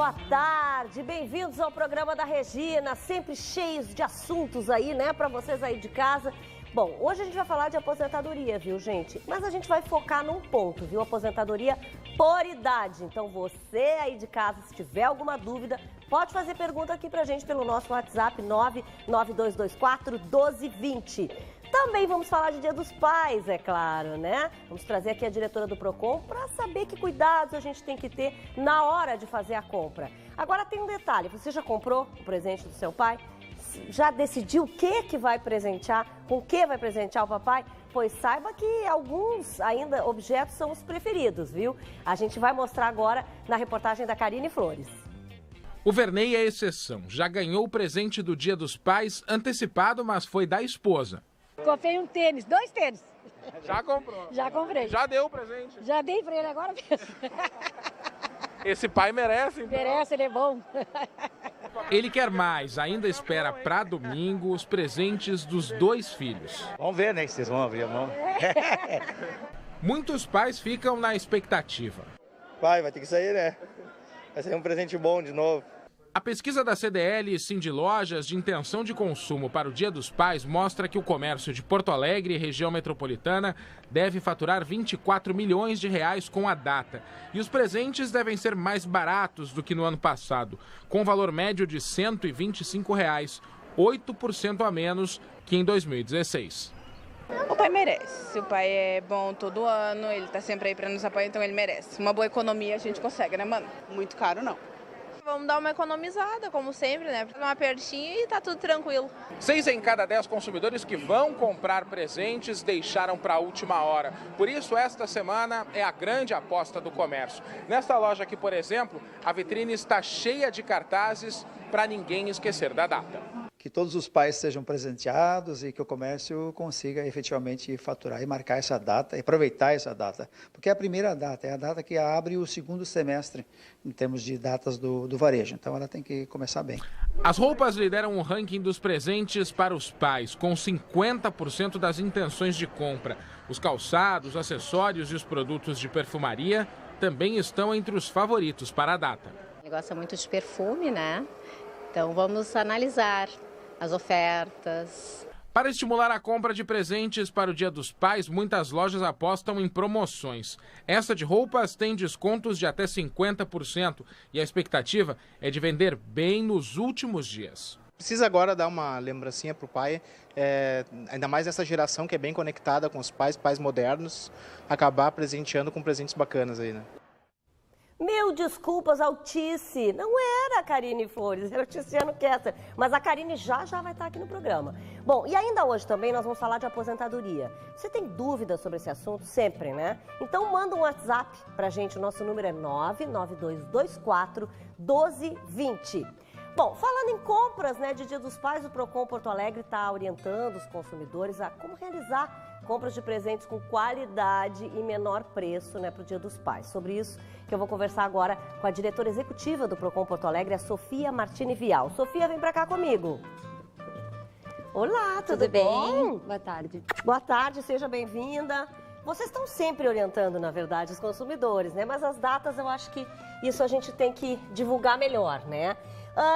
boa tarde. Bem-vindos ao programa da Regina, sempre cheios de assuntos aí, né, para vocês aí de casa. Bom, hoje a gente vai falar de aposentadoria, viu, gente? Mas a gente vai focar num ponto, viu? Aposentadoria por idade. Então, você aí de casa, se tiver alguma dúvida, pode fazer pergunta aqui pra gente pelo nosso WhatsApp 99224-1220. Também vamos falar de Dia dos Pais, é claro, né? Vamos trazer aqui a diretora do Procon para saber que cuidados a gente tem que ter na hora de fazer a compra. Agora tem um detalhe, você já comprou o presente do seu pai? Já decidiu o que vai presentear, com o que vai presentear o papai? Pois saiba que alguns ainda objetos são os preferidos, viu? A gente vai mostrar agora na reportagem da Karine Flores. O Vernei é exceção, já ganhou o presente do Dia dos Pais antecipado, mas foi da esposa. Comprei um tênis, 2 tênis. Já comprou? Já comprei. Já deu o presente? Já dei pra ele agora mesmo. Esse pai merece, então? Merece, ele é bom. Ele quer mais, ainda espera para domingo os presentes dos 2 filhos. Vamos ver, né, que vocês vão abrir a mão. Muitos pais ficam na expectativa. Vai ter que sair, né? Vai sair um presente bom de novo. A pesquisa da CDL e Cindy Lojas de intenção de consumo para o Dia dos Pais mostra que o comércio de Porto Alegre e região metropolitana deve faturar 24 milhões de reais com a data. E os presentes devem ser mais baratos do que no ano passado, com valor médio de R$ 125, 8% a menos que em 2016. O pai merece. O pai é bom todo ano, ele tá sempre aí para nos apoiar, então ele merece. Uma boa economia a gente consegue, né, mano? Muito caro, não. Vamos dar uma economizada, como sempre, né? Um apertinho e tá tudo tranquilo. 6 em cada 10 consumidores que vão comprar presentes deixaram para a última hora. Por isso, esta semana é a grande aposta do comércio. Nesta loja aqui, por exemplo, a vitrine está cheia de cartazes para ninguém esquecer da data. Que todos os pais sejam presenteados e que o comércio consiga efetivamente faturar e marcar essa data e aproveitar essa data. Porque é a primeira data, é a data que abre o segundo semestre em termos de datas do varejo. Então ela tem que começar bem. As roupas lideram o ranking dos presentes para os pais, com 50% das intenções de compra. Os calçados, acessórios e os produtos de perfumaria também estão entre os favoritos para a data. Ele gosta muito de perfume, né? Então vamos analisar as ofertas. Para estimular a compra de presentes para o Dia dos Pais, muitas lojas apostam em promoções. Essa de roupas tem descontos de até 50% e a expectativa é de vender bem nos últimos dias. Precisa agora dar uma lembrancinha para o pai, ainda mais essa geração que é bem conectada com os pais modernos, acabar presenteando com presentes bacanas aí, né? Mil desculpas ao Tice, não era a Karine Flores, era o Tiziano Kessler, mas a Karine já vai estar aqui no programa. Bom, e ainda hoje também nós vamos falar de aposentadoria. Você tem dúvidas sobre esse assunto? Sempre, né? Então manda um WhatsApp pra gente, o nosso número é 99224-1220. Bom, falando em compras, né, de Dia dos Pais, o Procon Porto Alegre está orientando os consumidores a como realizar compras de presentes com qualidade e menor preço, né, para o Dia dos Pais. Sobre isso que eu vou conversar agora com a diretora executiva do Procon Porto Alegre, a Sofia Martini Vial. Sofia, vem para cá comigo. Olá, tudo bem? Bom? Boa tarde. Boa tarde, seja bem-vinda. Vocês estão sempre orientando, na verdade, os consumidores, né? Mas as datas, eu acho que isso a gente tem que divulgar melhor, né?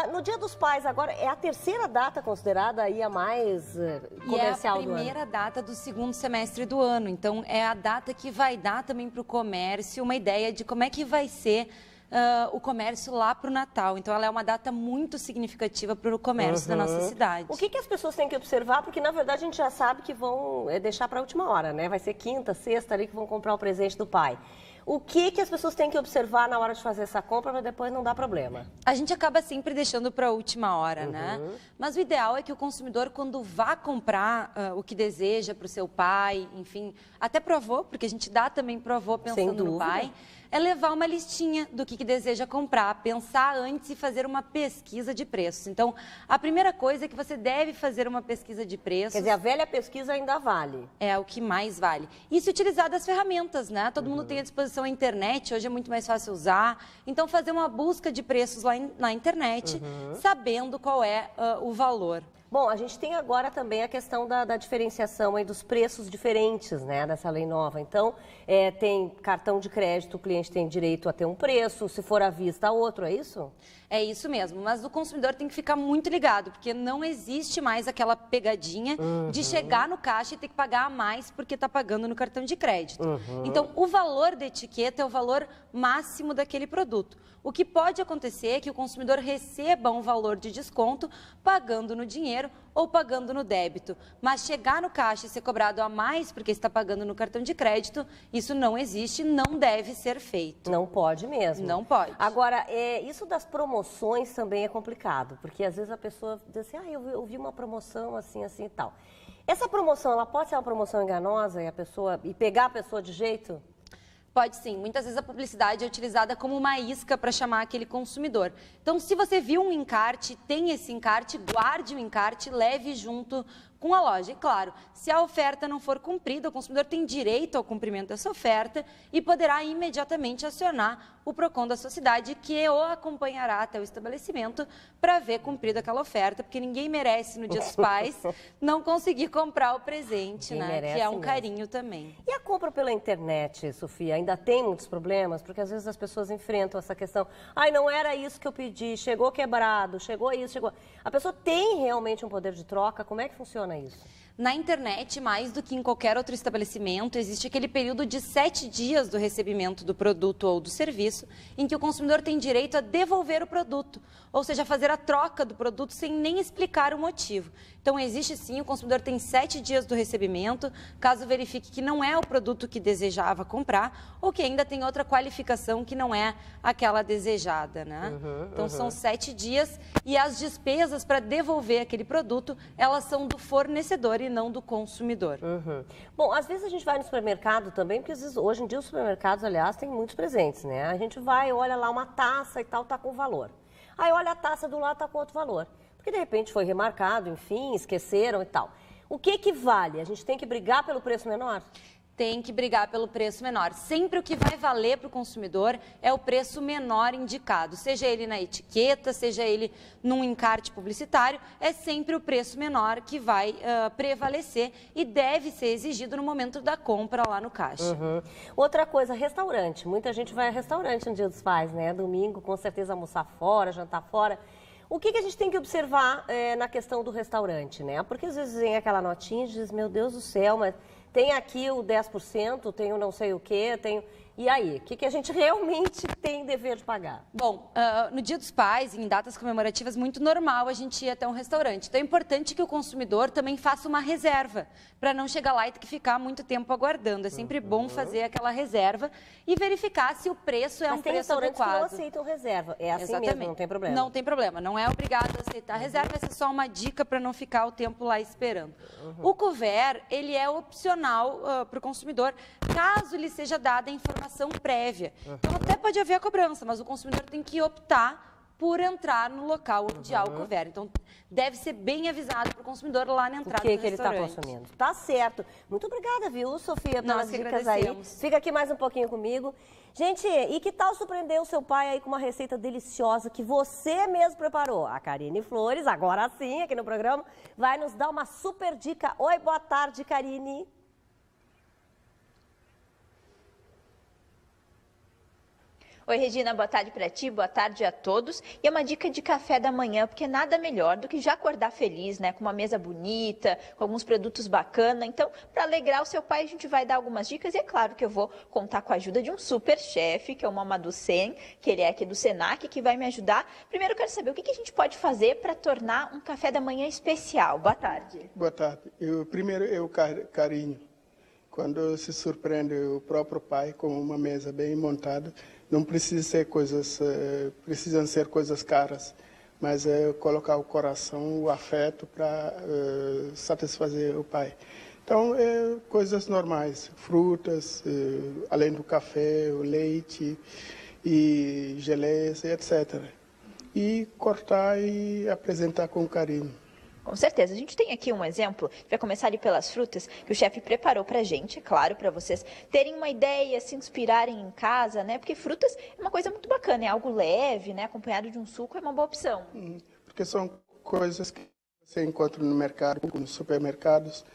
No Dia dos Pais, agora, é a terceira data considerada aí a mais comercial do ano. E é a primeira data do segundo semestre do ano. Então, é a data que vai dar também para o comércio uma ideia de como é que vai ser o comércio lá para o Natal. Então, ela é uma data muito significativa para o comércio da nossa cidade. O que as pessoas têm que observar? Porque, na verdade, a gente já sabe que vão deixar para a última hora, né? Vai ser quinta, sexta ali que vão comprar o presente do pai. O que as pessoas têm que observar na hora de fazer essa compra para depois não dar problema? A gente acaba sempre deixando para a última hora, né? Mas o ideal é que o consumidor, quando vá comprar o que deseja para o seu pai, enfim, até pro avô, porque a gente dá também pro avô pensando no pai, é levar uma listinha do que deseja comprar, pensar antes e fazer uma pesquisa de preços. Então, a primeira coisa é que você deve fazer uma pesquisa de preços. Quer dizer, a velha pesquisa ainda vale. É o que mais vale. E se utilizar das ferramentas, né? Todo mundo tem à disposição a internet, hoje é muito mais fácil usar. Então, fazer uma busca de preços lá na internet, sabendo qual é o valor. Bom, a gente tem agora também a questão da diferenciação aí dos preços diferentes, né, dessa lei nova. Então, tem cartão de crédito, o cliente tem direito a ter um preço, se for à vista, outro, é isso? É isso mesmo, mas o consumidor tem que ficar muito ligado, porque não existe mais aquela pegadinha de chegar no caixa e ter que pagar a mais porque está pagando no cartão de crédito. Então, o valor da etiqueta é o valor máximo daquele produto. O que pode acontecer é que o consumidor receba um valor de desconto pagando no dinheiro ou pagando no débito. Mas chegar no caixa e ser cobrado a mais porque está pagando no cartão de crédito, isso não existe, não deve ser feito. Não pode mesmo. Não pode. Agora, isso das promoções também é complicado, porque às vezes a pessoa diz assim, eu vi uma promoção assim, assim e tal. Essa promoção, ela pode ser uma promoção enganosa e pegar a pessoa de jeito? Pode sim. Muitas vezes a publicidade é utilizada como uma isca para chamar aquele consumidor. Então, se você viu um encarte, tem esse encarte, guarde o encarte, leve junto com a loja. E claro, se a oferta não for cumprida, o consumidor tem direito ao cumprimento dessa oferta e poderá imediatamente acionar o PROCON da sua cidade, que o acompanhará até o estabelecimento para ver cumprida aquela oferta, porque ninguém merece no Dia dos Pais não conseguir comprar o presente, né? Que é um carinho também. E a compra pela internet, Sofia, ainda tem muitos problemas? Porque às vezes as pessoas enfrentam essa questão, não era isso que eu pedi, chegou quebrado, chegou isso, chegou... A pessoa tem realmente um poder de troca? Como é que funciona isso? Na internet, mais do que em qualquer outro estabelecimento, existe aquele período de 7 dias do recebimento do produto ou do serviço, em que o consumidor tem direito a devolver o produto, ou seja, fazer a troca do produto sem nem explicar o motivo. Então, existe sim, o consumidor tem 7 dias do recebimento, caso verifique que não é o produto que desejava comprar, ou que ainda tem outra qualificação que não é aquela desejada, né? Então, são 7 dias e as despesas para devolver aquele produto, elas são do fornecedor e não do consumidor. Bom, às vezes a gente vai no supermercado também, porque às vezes, hoje em dia os supermercados, aliás, têm muitos presentes, né? A gente vai, olha lá uma taça e tal, tá com valor. Aí olha a taça do lado, tá com outro valor. Porque de repente foi remarcado, enfim, esqueceram e tal. O que vale? A gente tem que brigar pelo preço menor? Tem que brigar pelo preço menor. Sempre o que vai valer para o consumidor é o preço menor indicado, seja ele na etiqueta, seja ele num encarte publicitário, é sempre o preço menor que vai prevalecer e deve ser exigido no momento da compra lá no caixa. Outra coisa, restaurante. Muita gente vai a restaurante no Dia dos Pais, né? Domingo, com certeza, almoçar fora, jantar fora. O que a gente tem que observar na questão do restaurante, né? Porque às vezes vem aquela notinha e diz, meu Deus do céu, mas tem aqui o 10%, tem o não sei o quê, tem... E aí, o que a gente realmente tem dever de pagar? Bom, no Dia dos Pais, em datas comemorativas, muito normal a gente ir até um restaurante. Então é importante que o consumidor também faça uma reserva, para não chegar lá e ter que ficar muito tempo aguardando. É sempre bom fazer aquela reserva e verificar se o preço é um preço adequado. Mas tem restaurantes que não aceitam reserva. É assim mesmo, não tem problema? Não tem problema, não é obrigado a aceitar reserva, essa é só uma dica para não ficar o tempo lá esperando. O couvert, ele é opcional para o consumidor, caso lhe seja dada a informação prévia. Então até pode haver a cobrança, mas o consumidor tem que optar por entrar no local onde há o couvert. Então deve ser bem avisado para o consumidor lá na entrada do restaurante. O que ele está consumindo. Tá certo. Muito obrigada, viu, Sofia, pelas dicas aí. Fica aqui mais um pouquinho comigo. Gente, e que tal surpreender o seu pai aí com uma receita deliciosa que você mesmo preparou? A Karine Flores, agora sim, aqui no programa, vai nos dar uma super dica. Oi, boa tarde, Karine. Oi, Regina, boa tarde para ti, boa tarde a todos. E é uma dica de café da manhã, porque nada melhor do que já acordar feliz, né? Com uma mesa bonita, com alguns produtos bacanas. Então, para alegrar o seu pai, a gente vai dar algumas dicas. E é claro que eu vou contar com a ajuda de um super chefe, que é o Mamadou Sen, que ele é aqui do Senac, que vai me ajudar. Primeiro, eu quero saber o que a gente pode fazer para tornar um café da manhã especial. Boa tarde. Boa tarde. Primeiro é o carinho. Quando se surpreende o próprio pai com uma mesa bem montada, não precisa ser precisam ser coisas caras, mas é colocar o coração, o afeto para satisfazer o pai. Então, coisas normais, frutas, além do café, o leite e geleias, etc. E cortar e apresentar com carinho. Com certeza. A gente tem aqui um exemplo, vai começar ali pelas frutas, que o chefe preparou pra gente, é claro, para vocês terem uma ideia, se inspirarem em casa, né? Porque frutas é uma coisa muito bacana, é algo leve, né? Acompanhado de um suco é uma boa opção. Porque são coisas que Você encontra no mercado, nos supermercados,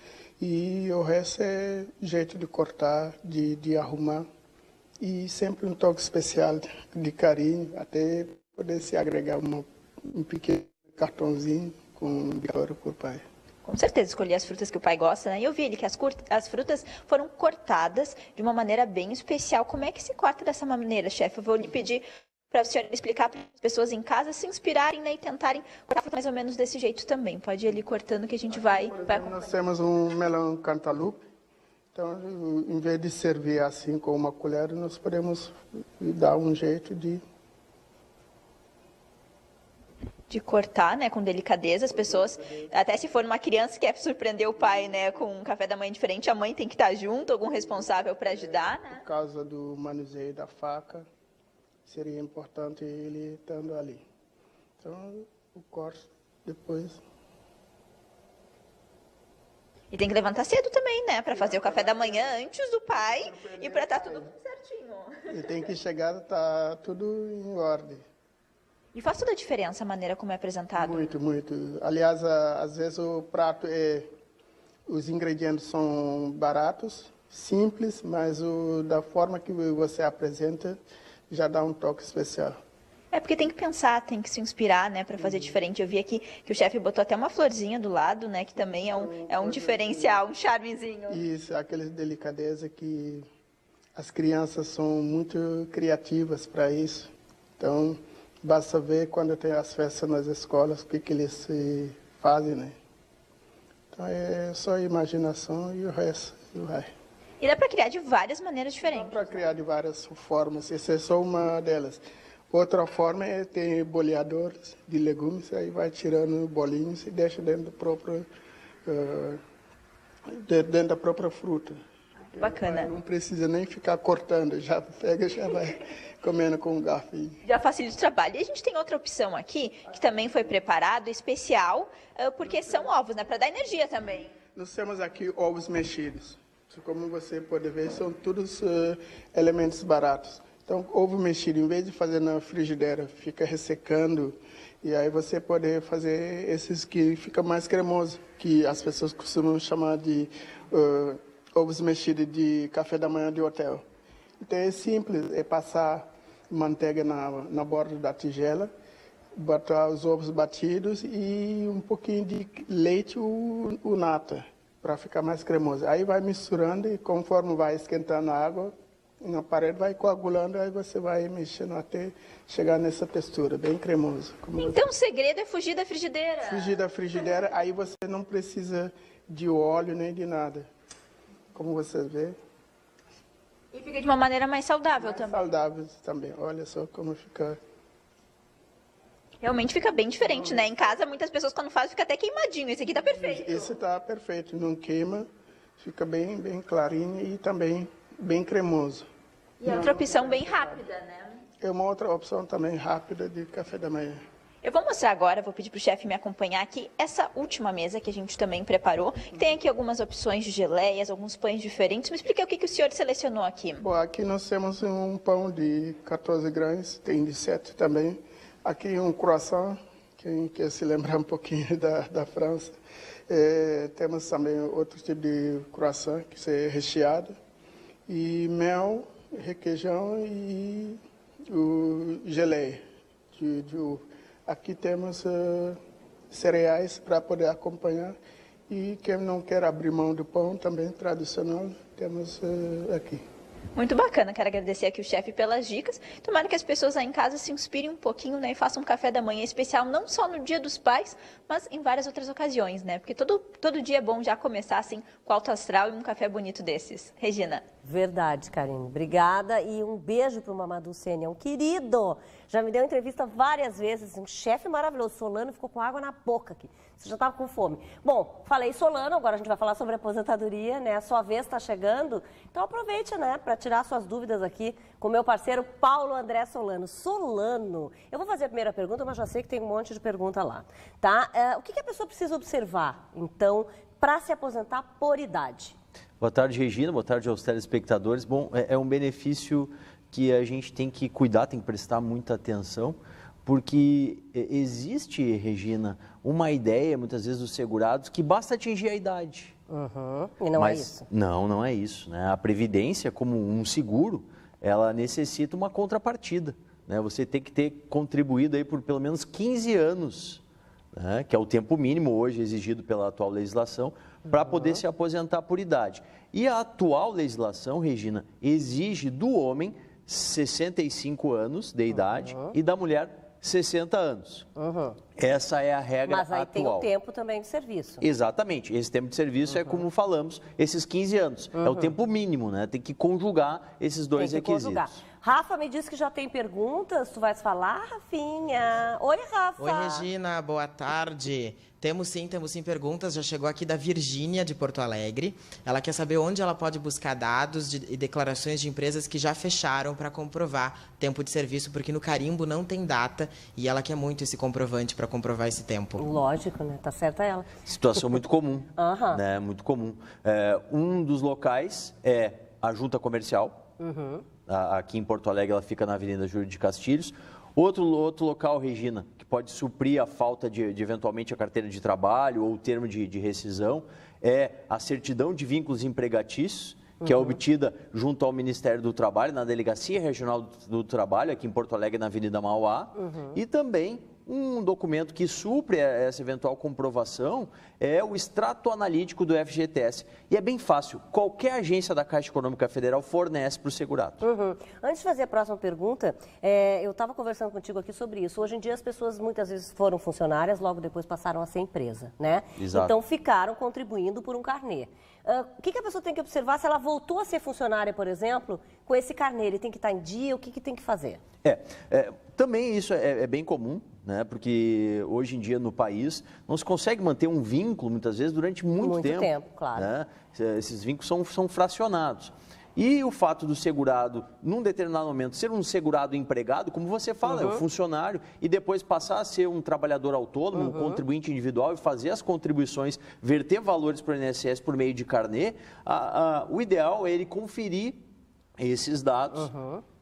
e o resto é jeito de cortar, de arrumar, e sempre um toque especial de carinho, até poder se agregar um pequeno cartãozinho com vitória por pai. Com certeza, escolher as frutas que o pai gosta, né? E eu vi ali que as frutas foram cortadas de uma maneira bem especial. Como é que se corta dessa maneira, chefe? Eu vou lhe pedir para o senhor explicar para as pessoas em casa se inspirarem, né, e tentarem cortar mais ou menos desse jeito também. Pode ir ali cortando que a gente vai Nós temos um melão cantaloupe, então em vez de servir assim com uma colher, nós podemos dar um jeito de cortar, né, com delicadeza. As pessoas, até se for uma criança que quer surpreender o pai, né, com um café da manhã diferente, a mãe tem que estar junto, algum responsável para ajudar, né? Por causa do manuseio da faca, seria importante ele estando ali. Então, o corte depois. E tem que levantar cedo também, né, para fazer o café da manhã antes do pai e para estar tudo certinho. E tem que chegar, tá tudo em ordem. E faz toda a diferença a maneira como é apresentado? Muito, muito. Aliás, às vezes o prato os ingredientes são baratos, simples, mas da forma que você apresenta já dá um toque especial. É porque tem que pensar, tem que se inspirar, né, para fazer diferente. Eu vi aqui que o chefe botou até uma florzinha do lado, né, que também é um diferencial, um charmezinho. Isso, aquela delicadeza que as crianças são muito criativas para isso. Então, basta ver quando tem as festas nas escolas, o que eles fazem, né? Então é só imaginação e o resto vai. E dá para criar de várias maneiras diferentes. Dá para criar de várias formas, essa é só uma delas. Outra forma é ter boleadores de legumes, aí vai tirando bolinhos e deixa dentro da própria fruta. Bacana. Não precisa nem ficar cortando, já pega, já vai comendo com um garfinho. Já facilita o trabalho. E a gente tem outra opção aqui, que também foi preparado, especial, porque são ovos, né? Para dar energia também. Nós temos aqui ovos mexidos. Como você pode ver, são todos elementos baratos. Então, ovo mexido, em vez de fazer na frigideira, fica ressecando. E aí você pode fazer esses que fica mais cremoso, que as pessoas costumam chamar de ovos mexidos de café da manhã de hotel. Então é simples, é passar manteiga na borda da tigela, botar os ovos batidos e um pouquinho de leite ou nata, para ficar mais cremoso. Aí vai misturando e conforme vai esquentando a água, na parede vai coagulando, aí você vai mexendo até chegar nessa textura, bem cremosa. Então o segredo é fugir da frigideira. Fugir da frigideira, aí você não precisa de óleo nem de nada. Como você vê. E fica de uma maneira mais saudável também. Saudável também. Olha só como fica. Realmente fica bem diferente, né? Em casa, muitas pessoas quando fazem, fica até queimadinho. Esse aqui tá perfeito. Esse tá perfeito. Não queima, fica bem clarinho e também bem cremoso. E é outra opção bem rápida, né? É uma outra opção também rápida de café da manhã. Eu vou mostrar agora, vou pedir para o chefe me acompanhar aqui, essa última mesa que a gente também preparou. Tem aqui algumas opções de geleias, alguns pães diferentes. Me explica o que o senhor selecionou aqui. Bom, aqui nós temos um pão de 14 grãos, tem de 7 também. Aqui um croissant, quem quer se lembrar um pouquinho da França. Temos também outro tipo de croissant, que é recheado. E mel, requeijão e geleia de uva. Aqui temos cereais para poder acompanhar. E quem não quer abrir mão do pão, também tradicional, temos aqui. Muito bacana, quero agradecer aqui o chefe pelas dicas. Tomara que as pessoas aí em casa se inspirem um pouquinho, né, e façam um café da manhã especial, não só no Dia dos Pais, mas em várias outras ocasiões, né? Porque todo dia é bom já começar assim com alto astral e um café bonito desses. Regina. Verdade, Karine. Obrigada e um beijo para o Mamadou Sênia, um querido. Já me deu entrevista várias vezes, um chefe maravilhoso. Solano ficou com água na boca aqui. Você já estava com fome. Bom, falei Solano, agora a gente vai falar sobre aposentadoria, né? A sua vez está chegando, então aproveite, né, para tirar suas dúvidas aqui com meu parceiro Paulo André Solano. Solano, eu vou fazer a primeira pergunta, mas já sei que tem um monte de pergunta lá, tá? O que a pessoa precisa observar, então, para se aposentar por idade? Boa tarde, Regina. Boa tarde aos telespectadores. Bom, é um benefício que a gente tem que cuidar, tem que prestar muita atenção, Porque existe, Regina, uma ideia, muitas vezes, dos segurados que basta atingir a idade. E não é isso. Não é isso. Né? A Previdência, como um seguro, ela necessita uma contrapartida. Né? Você tem que ter contribuído aí por pelo menos 15 anos, né? Que é o tempo mínimo hoje exigido pela atual legislação, para poder se aposentar por idade. E a atual legislação, Regina, exige do homem 65 anos de idade e da mulher 60 anos. Essa é a regra atual. Mas aí tem o tempo também de serviço. Exatamente. Esse tempo de serviço é, como falamos, esses 15 anos. É o tempo mínimo, né? Tem que conjugar esses dois requisitos. Conjugar. Rafa me disse que já tem perguntas. Tu vais falar, Rafinha? Oi, Rafa. Oi, Regina. Boa tarde. Temos sim perguntas. Já chegou aqui da Virgínia, de Porto Alegre. Ela quer saber onde ela pode buscar dados e declarações de empresas que já fecharam para comprovar tempo de serviço, porque no carimbo não tem data e ela quer muito esse comprovante para comprovar esse tempo. Lógico, né? Tá certa ela. Situação muito comum, né? Muito comum. Um dos locais é a Junta Comercial. Aqui em Porto Alegre, ela fica na Avenida Júlio de Castilhos. Outro local, Regina, que pode suprir a falta de eventualmente, a carteira de trabalho ou o termo de rescisão, é a certidão de vínculos empregatícios, que é obtida junto ao Ministério do Trabalho, na Delegacia Regional do Trabalho, aqui em Porto Alegre, na Avenida Mauá, e também um documento que supre essa eventual comprovação é o extrato analítico do FGTS. E é bem fácil, qualquer agência da Caixa Econômica Federal fornece para o segurado. Antes de fazer a próxima pergunta, eu estava conversando contigo aqui sobre isso. Hoje em dia as pessoas muitas vezes foram funcionárias, logo depois passaram a ser empresa, né? Exato. Então ficaram contribuindo por um carnê. O que a pessoa tem que observar se ela voltou a ser funcionária, por exemplo, com esse carnê? Ele tem que estar em dia, o que tem que fazer? Também isso é bem comum, né? Porque hoje em dia no país não se consegue manter um vínculo, muitas vezes, durante muito tempo. Claro. Né? Esses vínculos são fracionados. E o fato do segurado, num determinado momento, ser um segurado empregado, como você fala, é um funcionário, e depois passar a ser um trabalhador autônomo, um contribuinte individual e fazer as contribuições, verter valores para o INSS por meio de carnê, o ideal é ele conferir esses dados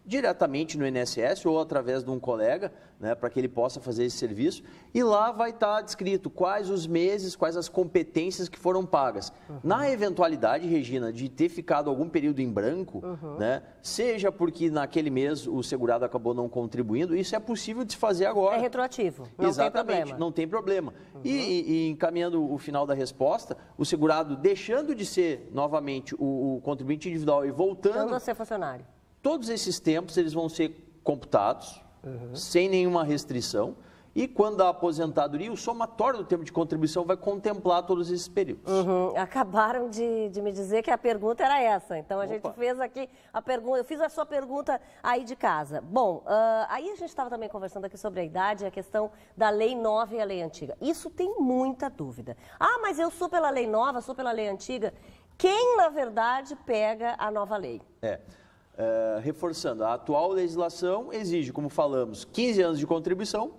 diretamente no INSS ou através de um colega, né, para que ele possa fazer esse serviço, e lá vai estar descrito quais os meses, quais as competências que foram pagas. Na eventualidade, Regina, de ter ficado algum período em branco, né, seja porque naquele mês o segurado acabou não contribuindo, isso é possível de se fazer agora. É retroativo, não Exatamente, tem problema. Não tem problema. E encaminhando o final da resposta, o segurado deixando de ser novamente o contribuinte individual e voltando a ser funcionário. Todos esses tempos eles vão ser computados, sem nenhuma restrição, e quando a aposentadoria, o somatório do tempo de contribuição vai contemplar todos esses períodos. Acabaram de me dizer que a pergunta era essa, então a gente fez aqui a pergunta, eu fiz a sua pergunta aí de casa. Bom, aí a gente estava também conversando aqui sobre a idade, a questão da lei nova e a lei antiga. Isso tem muita dúvida. Ah, mas eu sou pela lei nova, sou pela lei antiga. Quem, na verdade, pega a nova lei? Reforçando, a atual legislação exige, como falamos, 15 anos de contribuição,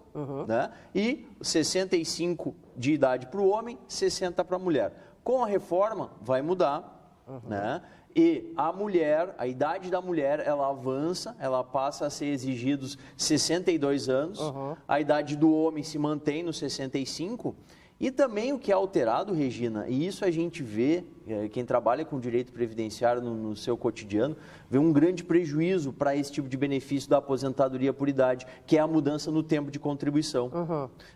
né, e 65 de idade para o homem, 60 para a mulher. Com a reforma, vai mudar, né, e a mulher, a idade da mulher, ela avança, ela passa a ser exigidos 62 anos, a idade do homem se mantém nos 65. E também o que é alterado, Regina, e isso a gente vê, quem trabalha com direito previdenciário no seu cotidiano, vê um grande prejuízo para esse tipo de benefício da aposentadoria por idade, que é a mudança no tempo de contribuição.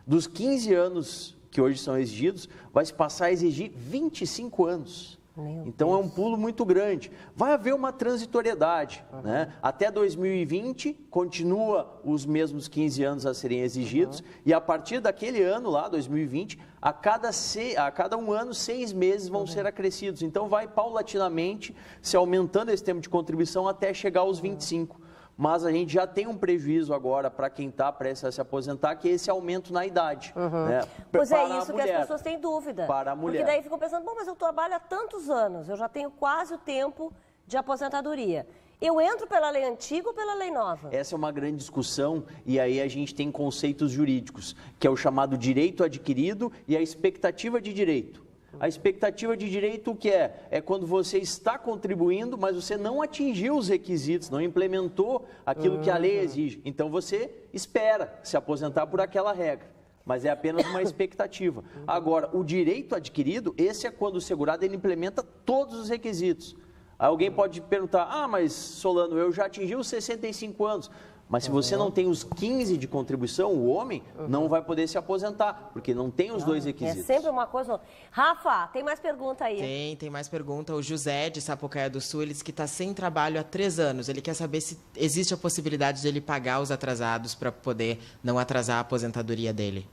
Dos 15 anos que hoje são exigidos, vai se passar a exigir 25 anos. Então é um pulo muito grande. Vai haver uma transitoriedade, né? Até 2020 continua os mesmos 15 anos a serem exigidos e a partir daquele ano lá, 2020, a cada um ano, 6 meses vão ser acrescidos. Então vai paulatinamente se aumentando esse tempo de contribuição até chegar aos 25. Mas a gente já tem um prejuízo agora para quem está prestes a se aposentar, que é esse aumento na idade. Né? Pois é isso que as pessoas têm dúvida. Para a mulher. Porque daí ficam pensando, bom, mas eu trabalho há tantos anos, eu já tenho quase o tempo de aposentadoria. Eu entro pela lei antiga ou pela lei nova? Essa é uma grande discussão e aí a gente tem conceitos jurídicos, que é o chamado direito adquirido e a expectativa de direito. A expectativa de direito o que é? É quando você está contribuindo, mas você não atingiu os requisitos, não implementou aquilo que a lei exige. Então você espera se aposentar por aquela regra. Mas é apenas uma expectativa. Agora, o direito adquirido, esse é quando o segurado ele implementa todos os requisitos. Alguém pode perguntar, mas Solano, eu já atingi os 65 anos. Mas se você não tem os 15 de contribuição, o homem não vai poder se aposentar, porque não tem os dois requisitos. É sempre uma coisa... Rafa, tem mais pergunta aí? Tem mais pergunta. O José, de Sapucaia do Sul, ele disse que está sem trabalho há 3 anos. Ele quer saber se existe a possibilidade de ele pagar os atrasados para poder não atrasar a aposentadoria dele.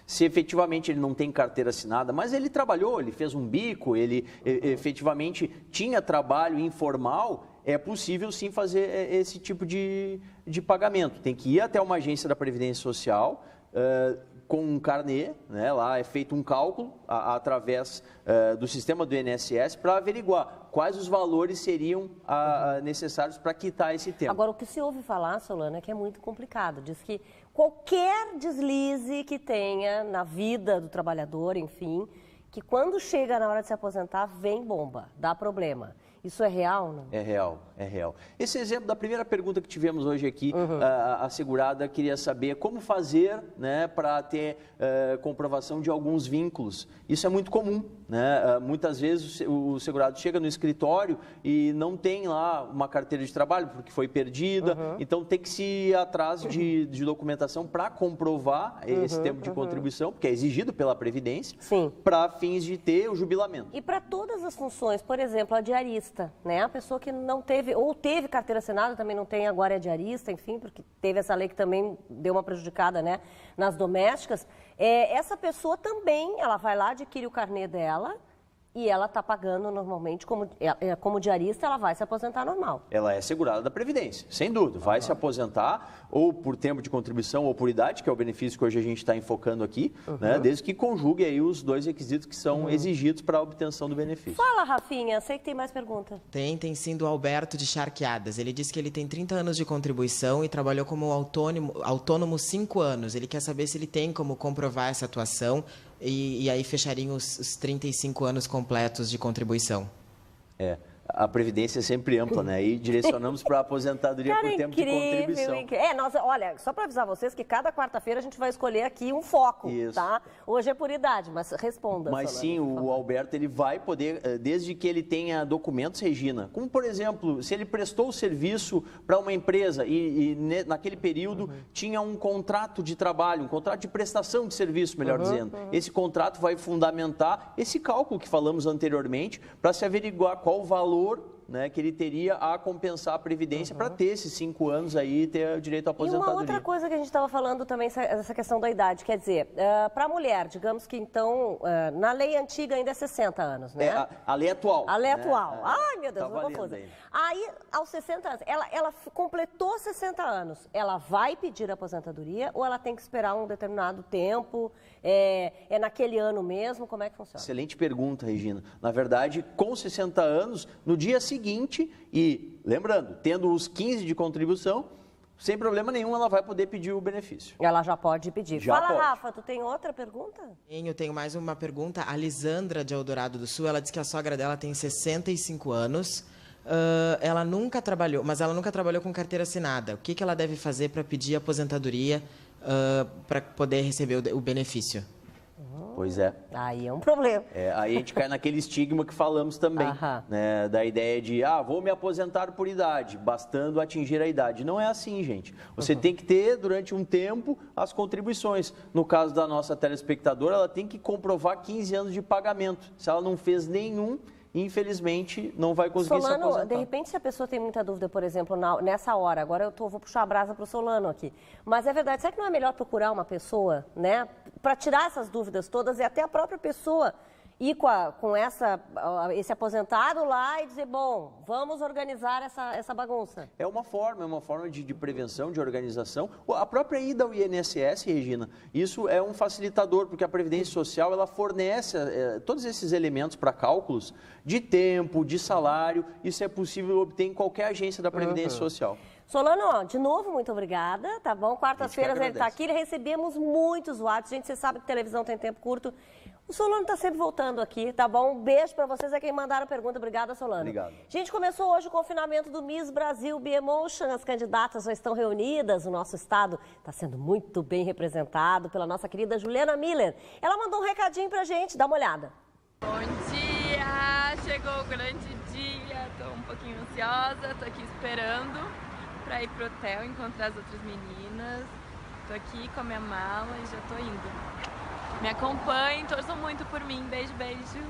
Se efetivamente ele não tem carteira assinada, mas ele trabalhou, ele fez um bico, ele efetivamente tinha trabalho informal, é possível sim fazer esse tipo de pagamento. Tem que ir até uma agência da Previdência Social com um carnê, né? Lá é feito um cálculo através do sistema do INSS para averiguar quais os valores seriam necessários para quitar esse tempo. Agora, o que se ouve falar, Solano, é que é muito complicado. Diz que qualquer deslize que tenha na vida do trabalhador, enfim, que quando chega na hora de se aposentar, vem bomba, dá problema. Isso é real, não? É real, é real. Esse exemplo da primeira pergunta que tivemos hoje aqui, a segurada queria saber como fazer, né, para ter comprovação de alguns vínculos. Isso é muito comum, né? Muitas vezes o segurado chega no escritório e não tem lá uma carteira de trabalho porque foi perdida, então tem que se ir atrás de documentação para comprovar esse tempo de contribuição, porque é exigido pela Previdência, para fins de ter o jubilamento. E para todas as funções, por exemplo, a diarista, né? A pessoa que não teve, ou teve carteira assinada, também não tem, agora é diarista, enfim, porque teve essa lei que também deu uma prejudicada, né, nas domésticas. Essa pessoa também, ela vai lá, adquire o carnê dela e ela está pagando normalmente, como diarista, ela vai se aposentar normal. Ela é segurada da Previdência, sem dúvida. Vai se aposentar ou por tempo de contribuição ou por idade, que é o benefício que hoje a gente está enfocando aqui, né, desde que conjugue aí os dois requisitos que são exigidos para a obtenção do benefício. Fala, Rafinha, sei que tem mais pergunta. Tem sim do Alberto de Charqueadas. Ele disse que ele tem 30 anos de contribuição e trabalhou como autônomo 5 anos. Ele quer saber se ele tem como comprovar essa atuação e aí fechariam os 35 anos completos de contribuição. A Previdência é sempre ampla, né? E direcionamos para a aposentadoria por tempo de contribuição. Olha, só para avisar vocês que cada quarta-feira a gente vai escolher aqui um foco, tá? Hoje é por idade, mas responda. Mas sim, o Alberto, ele vai poder, desde que ele tenha documentos, Regina, como por exemplo, se ele prestou o serviço para uma empresa e naquele período tinha um contrato de trabalho, um contrato de prestação de serviço, melhor dizendo. Esse contrato vai fundamentar esse cálculo que falamos anteriormente para se averiguar qual o valor, né, que ele teria a compensar a Previdência para ter esses 5 anos aí e ter o direito à aposentadoria. E uma outra coisa que a gente estava falando também, essa questão da idade, quer dizer, para a mulher, digamos que então, na lei antiga ainda é 60 anos, né? A lei atual. A lei atual. Ai, meu Deus, não confusa. Aí, aos 60 anos, ela completou 60 anos, ela vai pedir a aposentadoria ou ela tem que esperar um determinado tempo? É naquele ano mesmo? Como é que funciona? Excelente pergunta, Regina. Na verdade, com 60 anos, no dia seguinte, e lembrando, tendo os 15 de contribuição, sem problema nenhum, ela vai poder pedir o benefício. Ela já pode pedir. Fala, Rafa, tu tem outra pergunta? Eu tenho mais uma pergunta. A Lisandra, de Eldorado do Sul, ela diz que a sogra dela tem 65 anos. Ela nunca trabalhou, mas ela nunca trabalhou com carteira assinada. O que ela deve fazer para pedir aposentadoria para poder receber o benefício? Pois é. Aí é um problema. Aí a gente cai naquele estigma que falamos também, né, da ideia de, vou me aposentar por idade, bastando atingir a idade. Não é assim, gente. Você tem que ter, durante um tempo, as contribuições. No caso da nossa telespectadora, ela tem que comprovar 15 anos de pagamento. Se ela não fez nenhum, infelizmente, não vai conseguir se aposentar. De repente, se a pessoa tem muita dúvida, por exemplo, nessa hora, agora vou puxar a brasa para o Solano aqui, mas é verdade, será que não é melhor procurar uma pessoa, né, para tirar essas dúvidas todas e até a própria pessoa ir com esse aposentado lá e dizer, bom, vamos organizar essa bagunça? É uma forma de prevenção, de organização. A própria ida ao INSS, Regina, isso é um facilitador, porque a Previdência Social, ela fornece todos esses elementos para cálculos de tempo, de salário. Isso é possível obter em qualquer agência da Previdência Social. Solano, de novo, muito obrigada, tá bom? Quartas-feiras ele está aqui, recebemos muitos WhatsApps. Gente, você sabe que televisão tem tempo curto. O Solano tá sempre voltando aqui, tá bom? Um beijo pra vocês, é quem mandaram a pergunta. Obrigada, Solano. Obrigado. Gente, começou hoje o confinamento do Miss Brasil B-Emotion. As candidatas já estão reunidas. O nosso estado está sendo muito bem representado pela nossa querida Juliana Miller. Ela mandou um recadinho pra gente, dá uma olhada. Bom dia! Chegou o grande dia, tô um pouquinho ansiosa, tô aqui esperando pra ir pro hotel, encontrar as outras meninas. Tô aqui com a minha mala e já tô indo. Me acompanhem, torçam muito por mim. Beijo, beijo.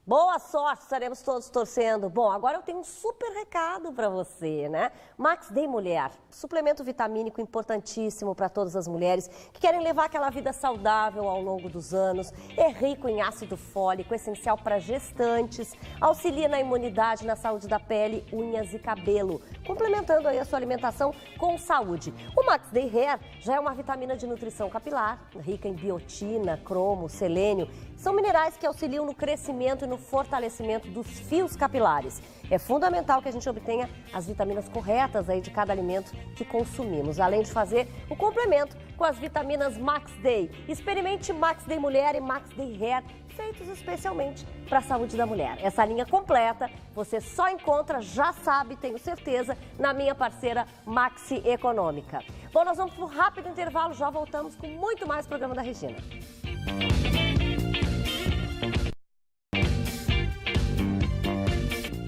Boa sorte, estaremos todos torcendo. Bom, agora eu tenho um super recado para você, né? Max Day Mulher, suplemento vitamínico importantíssimo para todas as mulheres que querem levar aquela vida saudável ao longo dos anos. É rico em ácido fólico, essencial para gestantes, auxilia na imunidade, na saúde da pele, unhas e cabelo, complementando aí a sua alimentação com saúde. O Max Day Hair já é uma vitamina de nutrição capilar, rica em biotina, cromo, selênio. São minerais que auxiliam no crescimento e no fortalecimento dos fios capilares. É fundamental que a gente obtenha as vitaminas corretas aí de cada alimento que consumimos, além de fazer o complemento com as vitaminas Max Day. Experimente Max Day Mulher e Max Day Hair, feitos especialmente para a saúde da mulher. Essa linha completa você só encontra, já sabe, tenho certeza, na minha parceira Maxi Econômica. Bom, nós vamos para um rápido intervalo, já voltamos com muito mais programa da Regina.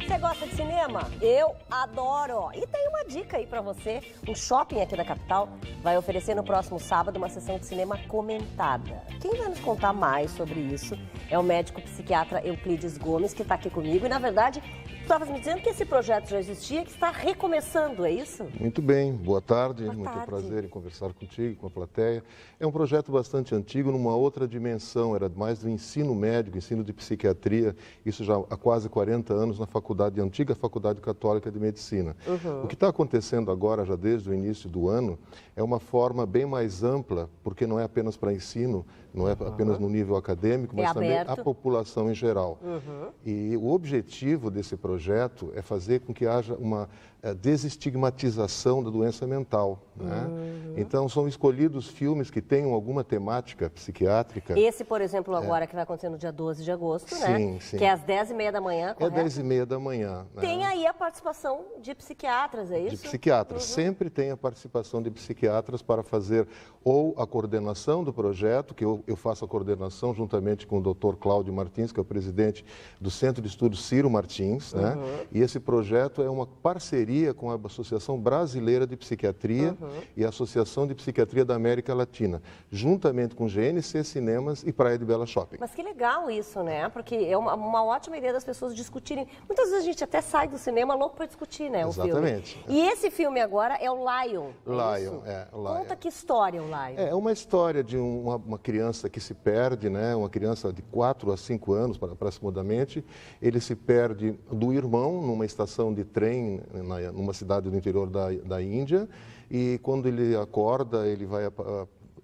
Você gosta de cinema? Eu adoro! E tem uma dica aí pra você. Um shopping aqui da capital vai oferecer no próximo sábado uma sessão de cinema comentada. Quem vai nos contar mais sobre isso é o médico psiquiatra Euclides Gomes, que tá aqui comigo. E, na verdade, tu estavas me dizendo que esse projeto já existia, que está recomeçando, é isso? Muito bem, boa tarde. Boa Muito tarde. prazer em conversar contigo, com a plateia. É um projeto bastante antigo, numa outra dimensão, era mais do ensino médico, ensino de psiquiatria, isso já há quase 40 anos na antiga Faculdade Católica de Medicina. O que está acontecendo agora, já desde o início do ano, é uma forma bem mais ampla, porque não é apenas para ensino, não é apenas no nível acadêmico, mas também a população em geral. E o objetivo desse projeto é fazer com que haja uma desestigmatização da doença mental. Né? Então, são escolhidos filmes que tenham alguma temática psiquiátrica. Esse, por exemplo, agora que vai acontecer no dia 12 de agosto, né? Sim, sim. Que é às 10h30 da manhã, correto? É 10h30 da manhã. Né? Tem aí a participação de psiquiatras, é isso? De psiquiatras. Sempre tem a participação de psiquiatras para fazer ou a coordenação do projeto, que eu faço a coordenação juntamente com o Dr. Cláudio Martins, que é o presidente do Centro de Estudos Ciro Martins, né? E esse projeto é uma parceria com a Associação Brasileira de Psiquiatria e a Associação de Psiquiatria da América Latina, juntamente com GNC Cinemas e Praia de Bela Shopping. Mas que legal isso, né? Porque é uma ótima ideia das pessoas discutirem. Muitas vezes a gente até sai do cinema louco para discutir, né? Exatamente. O filme. E esse filme agora é o Lion. Lion, Lion. Conta que história o Lion. É uma história de uma criança que se perde, né? Uma criança de 4 a 5 anos, aproximadamente. Ele se perde do irmão numa estação de trem numa cidade do interior da Índia, e quando ele acorda, ele vai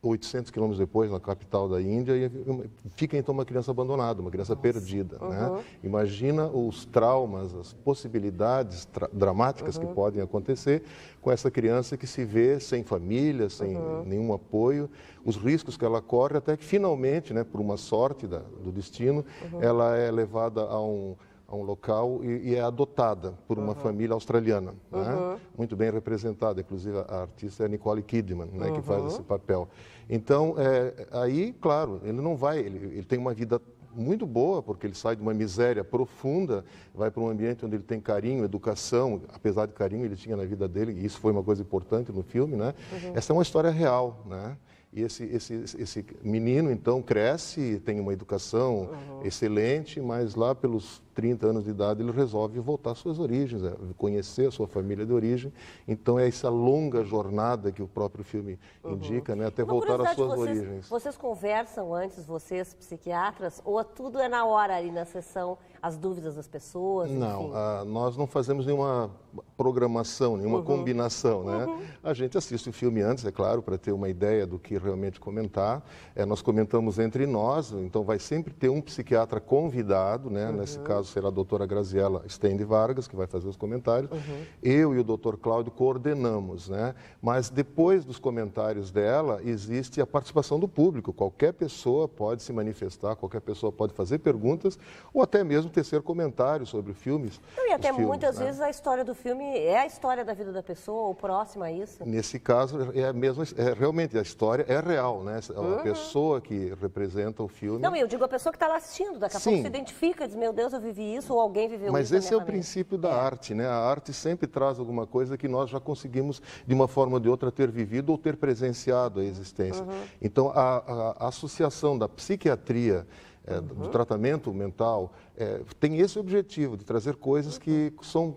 800 quilômetros depois, na capital da Índia, e fica então uma criança abandonada, uma criança perdida. Né? Imagina os traumas, as possibilidades dramáticas que podem acontecer com essa criança que se vê sem família, sem nenhum apoio, os riscos que ela corre, até que finalmente, né, por uma sorte do destino, ela é levada a um local e é adotada por uma família australiana, né? Muito bem representada, inclusive a artista é a Nicole Kidman, né, que faz esse papel. Então, aí, claro, ele não vai, ele tem uma vida muito boa, porque ele sai de uma miséria profunda, vai para um ambiente onde ele tem carinho, educação, apesar de carinho ele tinha na vida dele, e isso foi uma coisa importante no filme, né? Essa é uma história real, né? E esse menino, então, cresce, tem uma educação excelente, mas lá pelos 30 anos de idade ele resolve voltar às suas origens, conhecer a sua família de origem. Então é essa longa jornada que o próprio filme indica, né, até voltar às suas origens. Vocês conversam antes, vocês psiquiatras, ou tudo é na hora ali na sessão, as dúvidas das pessoas? Não, nós não fazemos nenhuma programação, nenhuma combinação, né? A gente assiste o filme antes, é claro, para ter uma ideia do que realmente comentar. Nós comentamos entre nós, então vai sempre ter um psiquiatra convidado, né? Nesse caso caso será a doutora Graziela Stende Vargas, que vai fazer os comentários. Eu e o doutor Cláudio coordenamos, né? Mas depois dos comentários dela, existe a participação do público. Qualquer pessoa pode se manifestar, qualquer pessoa pode fazer perguntas ou até mesmo tecer comentários sobre filmes. E até filmes, muitas né? vezes a história do filme é a história da vida da pessoa ou próxima a isso. Nesse caso, realmente a história é real, né? A pessoa que representa o filme... Não, eu digo a pessoa que está lá assistindo, daqui a pouco se identifica, diz, meu Deus, eu vivi isso, ou alguém viveu Mas isso. Mas esse é o princípio da arte, né? A arte sempre traz alguma coisa que nós já conseguimos, de uma forma ou de outra, ter vivido ou ter presenciado a existência. Então, a associação da psiquiatria, do tratamento mental, tem esse objetivo, de trazer coisas que são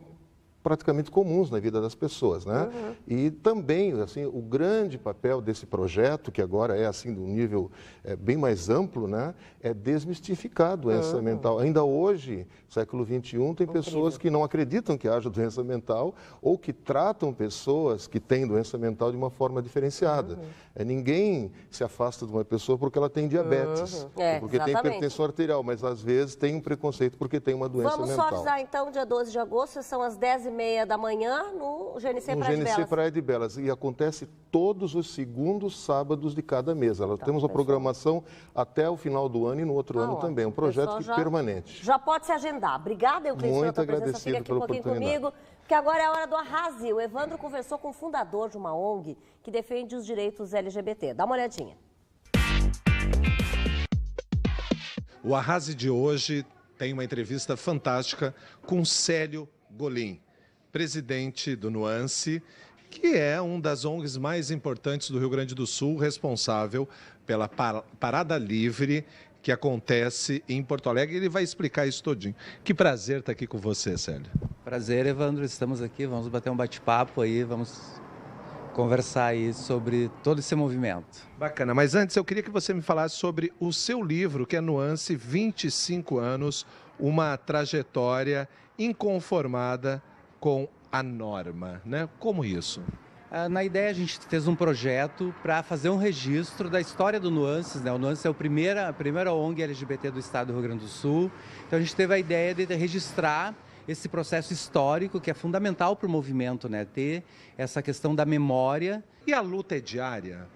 praticamente comuns na vida das pessoas, né? E também, assim, o grande papel desse projeto, que agora é assim de um nível bem mais amplo, né? É desmistificar a doença mental. Ainda hoje, século XXI, tem pessoas que não acreditam que haja doença mental ou que tratam pessoas que têm doença mental de uma forma diferenciada. Ninguém se afasta de uma pessoa porque ela tem diabetes, porque tem hipertensão arterial, mas às vezes tem um preconceito porque tem uma doença mental. Vamos só avisar então, dia 12 de agosto, são as 10h30 da manhã no GNC Praia de Belas. GNC Praia de Belas. E acontece todos os segundos sábados de cada mês. Nós temos uma programação até o final do ano e no outro ano também. É um projeto permanente. Já pode se agendar. Obrigada, Euclides, pela tua presença. Fica aqui um pouquinho comigo, porque agora é a hora do Arrase. O Evandro conversou com o fundador de uma ONG que defende os direitos LGBT. Dá uma olhadinha. O Arrase de hoje tem uma entrevista fantástica com Célio Golim, presidente do Nuance, que é uma das ONGs mais importantes do Rio Grande do Sul, responsável pela Parada Livre, que acontece em Porto Alegre. Ele vai explicar isso todinho. Que prazer estar aqui com você, Célio. Prazer, Evandro. Estamos aqui, vamos bater um bate-papo aí, vamos conversar aí sobre todo esse movimento. Bacana, mas antes eu queria que você me falasse sobre o seu livro, que é Nuance, 25 anos, uma trajetória inconformada com a norma, né? Como isso? Na ideia, a gente fez um projeto para fazer um registro da história do Nuances, né? O Nuances é a primeira ONG LGBT do estado do Rio Grande do Sul. Então, a gente teve a ideia de registrar esse processo histórico que é fundamental para o movimento, né? Ter essa questão da memória. E a luta é diária?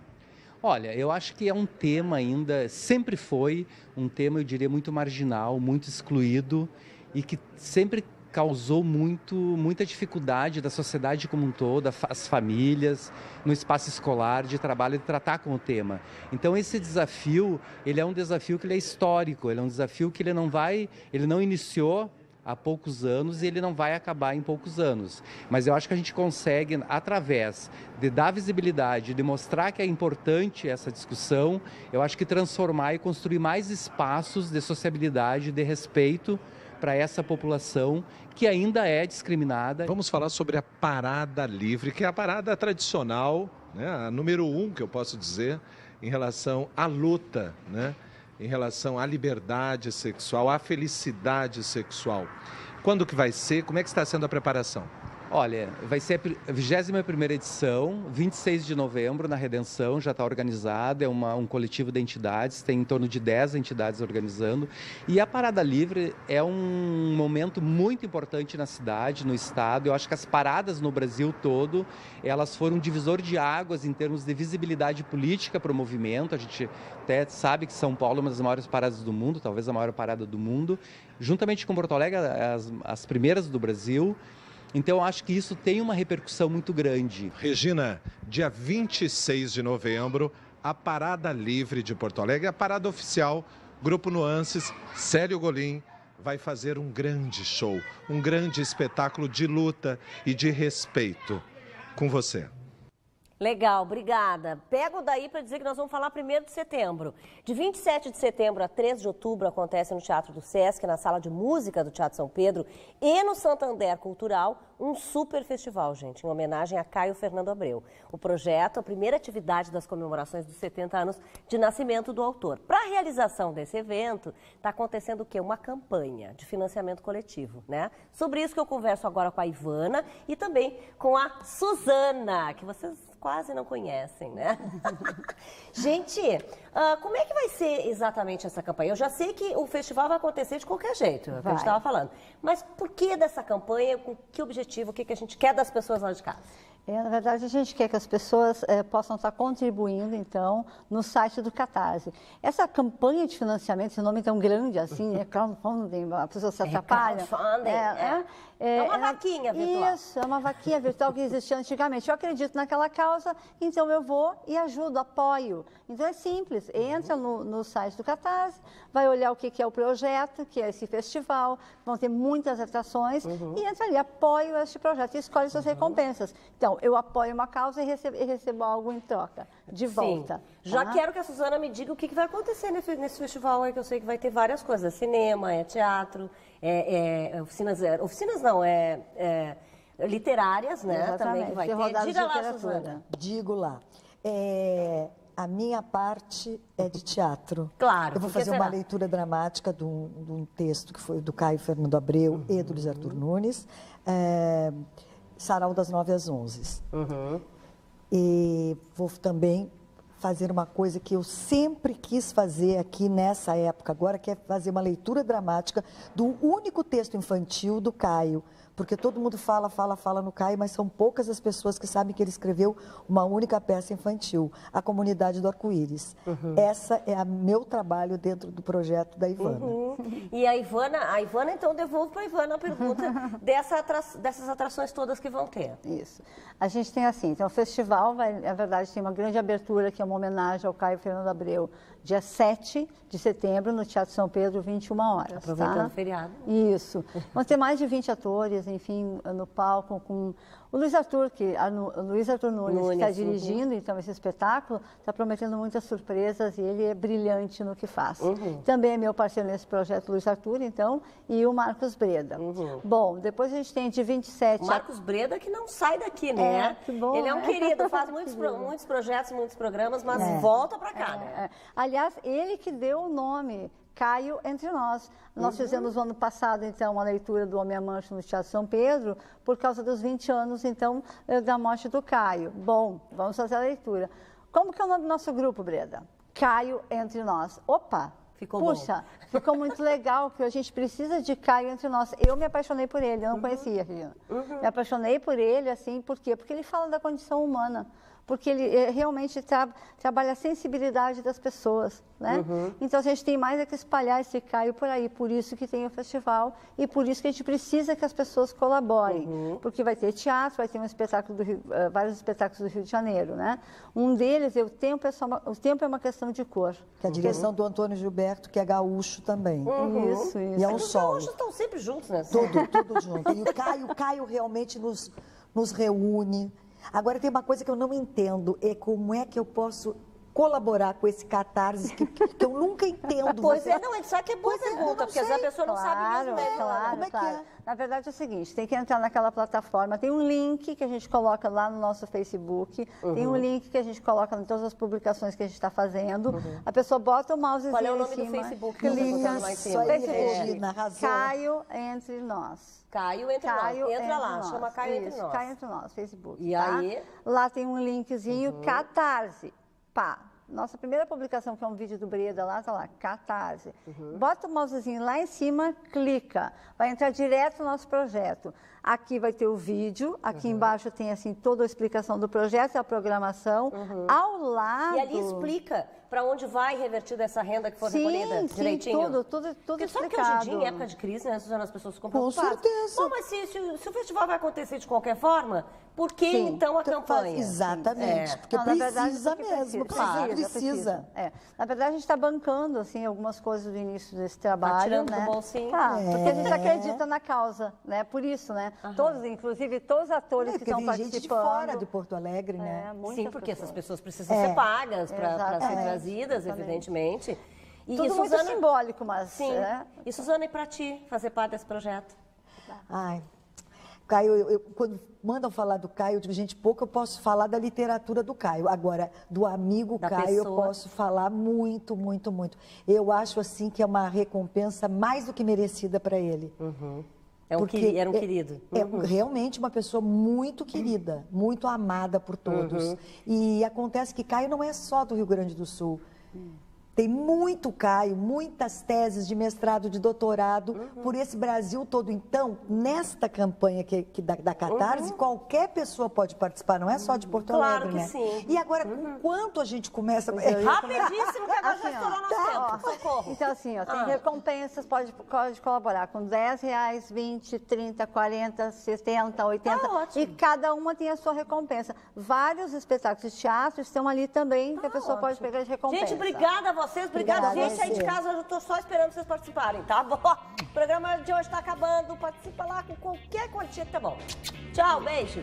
Olha, eu acho que é um tema ainda, sempre foi um tema, eu diria, muito marginal, muito excluído e que sempre causou muita dificuldade da sociedade como um todo, as famílias, no espaço escolar, de trabalho, de tratar com o tema. Então, esse desafio, ele é um desafio que ele é histórico, ele é um desafio que ele não iniciou há poucos anos e ele não vai acabar em poucos anos. Mas eu acho que a gente consegue, através de dar visibilidade, de mostrar que é importante essa discussão, eu acho que transformar e construir mais espaços de sociabilidade, de respeito para essa população que ainda é discriminada. Vamos falar sobre a Parada Livre, que é a parada tradicional, né, a número 1, que eu posso dizer, em relação à luta, né, em relação à liberdade sexual, à felicidade sexual. Quando que vai ser? Como é que está sendo a preparação? Olha, vai ser a 21ª edição, 26 de novembro, na Redenção, já está organizada, é um coletivo de entidades, tem em torno de 10 entidades organizando. E a Parada Livre é um momento muito importante na cidade, no estado. Eu acho que as paradas no Brasil todo, elas foram um divisor de águas em termos de visibilidade política para o movimento. A gente até sabe que São Paulo é uma das maiores paradas do mundo, talvez a maior parada do mundo. Juntamente com Porto Alegre, as primeiras do Brasil. Então, eu acho que isso tem uma repercussão muito grande. Regina, dia 26 de novembro, a Parada Livre de Porto Alegre, a parada oficial, Grupo Nuances, Célio Golim, vai fazer um grande show, um grande espetáculo de luta e de respeito. Com você. Legal, obrigada. Pego daí para dizer que nós vamos falar 1º de setembro. De 27 de setembro a 3 de outubro acontece no Teatro do Sesc, na Sala de Música do Teatro São Pedro e no Santander Cultural, um super festival, gente, em homenagem a Caio Fernando Abreu. O projeto, a primeira atividade das comemorações dos 70 anos de nascimento do autor. Para a realização desse evento, está acontecendo o quê? Uma campanha de financiamento coletivo, né? Sobre isso que eu converso agora com a Ivana e também com a Suzana, que vocês quase não conhecem, né? Gente, como é que vai ser exatamente essa campanha? Eu já sei que o festival vai acontecer de qualquer jeito, é o que a gente estava falando. Mas por que dessa campanha? Com que objetivo? O que a gente quer das pessoas lá de casa? Na verdade, a gente quer que as pessoas possam estar contribuindo, então, no site do Catarse. Essa campanha de financiamento, esse nome tão grande assim, crowdfunding, a pessoa se atrapalha. É uma vaquinha virtual. Isso, é uma vaquinha virtual que existia antigamente. Eu acredito naquela causa, então eu vou e ajudo, apoio. Então é simples, entra no site do Catarse, vai olhar o que é o projeto, que é esse festival, vão ter muitas atrações, e entra ali, apoio este projeto e escolhe suas recompensas. Então, eu apoio uma causa e recebo algo em troca, de volta. Sim. Já quero que a Suzana me diga o que vai acontecer nesse festival aí, que eu sei que vai ter várias coisas. Cinema, teatro, oficinas não, literárias, né? Exatamente. Também que vai ter. Diga lá, Suzana. Digo lá. A minha parte é de teatro. Claro. Eu vou fazer uma leitura dramática de um texto que foi do Caio Fernando Abreu e do Luiz Arthur Nunes. Sarau das 9 às 11. E vou também fazer uma coisa que eu sempre quis fazer aqui nessa época agora, que é fazer uma leitura dramática do único texto infantil do Caio. Porque todo mundo fala no Caio, mas são poucas as pessoas que sabem que ele escreveu uma única peça infantil, A Comunidade do Arco-Íris. Essa é o meu trabalho dentro do projeto da Ivana. E a Ivana, então, devolvo para a Ivana a pergunta dessas atrações todas que vão ter. Isso. A gente tem assim, então o festival, na verdade, tem uma grande abertura, que é uma homenagem ao Caio Fernando Abreu, dia 7 de setembro, no Teatro São Pedro, 21 horas. Aproveitando o feriado. Isso. Vão ter mais de 20 atores, enfim, no palco, com o Luiz Arthur, o Luiz Arthur Nunes, que está dirigindo, então, esse espetáculo, está prometendo muitas surpresas e ele é brilhante no que faz. Também é meu parceiro nesse projeto, Luiz Arthur, então, e o Marcos Breda. Bom, depois a gente tem de 27... O Marcos Breda que não sai daqui, né? Que bom, ele é um querido, faz muitos projetos, muitos programas, mas volta para cá, né? Aliás, ele que deu o nome Caio Entre Nós. Nós fizemos no ano passado, então, uma leitura do Homem à Mancha no Teatro São Pedro, por causa dos 20 anos, então, da morte do Caio. Bom, vamos fazer a leitura. Como que é o nome do nosso grupo, Breda? Caio Entre Nós. Opa! Puxa, ficou muito legal, que a gente precisa de Caio entre nós. Eu me apaixonei por ele, eu não conhecia, Regina. Me apaixonei por ele, assim, por quê? Porque ele fala da condição humana. Porque ele realmente trabalha a sensibilidade das pessoas, né? Então, a gente tem mais é que espalhar esse Caio por aí, por isso que tem o festival e por isso que a gente precisa que as pessoas colaborem, porque vai ter teatro, vai ter vários espetáculos do Rio de Janeiro, né? Um deles, o tempo é uma questão de cor. Que é a direção do Antônio Gilberto, que é gaúcho também. Isso. E é um solo. Os gaúchos estão sempre juntos, né? Tudo junto. E o Caio realmente nos reúne. Agora, tem uma coisa que eu não entendo, é como é que eu posso colaborar com esse Catarse, que eu nunca entendo. Pois sabe que é boa pergunta, porque às vezes a pessoa não sabe mesmo. Como é que é? Na verdade é o seguinte, tem que entrar naquela plataforma, tem um link que a gente coloca lá no nosso Facebook, tem um link que a gente coloca em todas as publicações que a gente está fazendo, a pessoa bota o mousezinho Qual é o nome em cima, do Facebook? clica, Regina, arrasou. Caio Entre Nós. Caio Entre Nós. Entra lá, chama Caio Entre Nós. Caio Entre Nós, Facebook. E aí? Lá tem um linkzinho, Catarse. Pá. Nossa primeira publicação, que é um vídeo do Breda lá, tá lá, Catarse. Bota o mousezinho lá em cima, clica. Vai entrar direto no nosso projeto. Aqui vai ter o vídeo, aqui embaixo tem assim toda a explicação do projeto, a programação. Ao lado... E ali explica para onde vai revertida essa renda que for recolhida direitinho? Tudo porque explicado. sabe que hoje em dia, em época de crise, né, Suzana, as pessoas ficam preocupadas. Com certeza. Bom, mas se o festival vai acontecer de qualquer forma, por que então a campanha? Exatamente, porque precisa mesmo, claro, precisa. Na verdade, a gente está bancando assim, algumas coisas do início desse trabalho. Tá tirando né? do bolsinho. Porque a gente acredita na causa, né? Por isso, né? Todos, inclusive, todos os atores que estão participando. Gente de fora de Porto Alegre, né? Sim, porque essas pessoas precisam ser pagas para ser trazidas, evidentemente. Tudo muito simbólico, mas... Sim. E, Suzana, e para ti fazer parte desse projeto? Ai, Caio, quando mandam falar do Caio, eu digo, gente, pouco eu posso falar da literatura do Caio. Agora, do amigo Caio, eu posso falar muito, muito, muito. Eu acho, assim, que é uma recompensa mais do que merecida para ele. Era um querido. É realmente uma pessoa muito querida, muito amada por todos. E acontece que Caio não é só do Rio Grande do Sul. Tem muito Caio, muitas teses de mestrado, de doutorado, por esse Brasil todo. Então, nesta campanha da Catarse, qualquer pessoa pode participar, não é só de Porto Alegre, né? Sim. E agora, com quanto a gente começa... Rapidíssimo, que agora já estourou nosso tempo. Socorro. Então, assim, ó, tem recompensas, pode colaborar com R$10, 20, 30, 40, 70, 80. E cada uma tem a sua recompensa. Vários espetáculos de teatro estão ali também, que a pessoa pode pegar de recompensa. Gente, obrigada a vocês. Obrigada, gente. Aí de casa, eu estou só esperando vocês participarem, tá bom? O programa de hoje está acabando. Participa lá com qualquer quantia que tá bom. Tchau, beijo.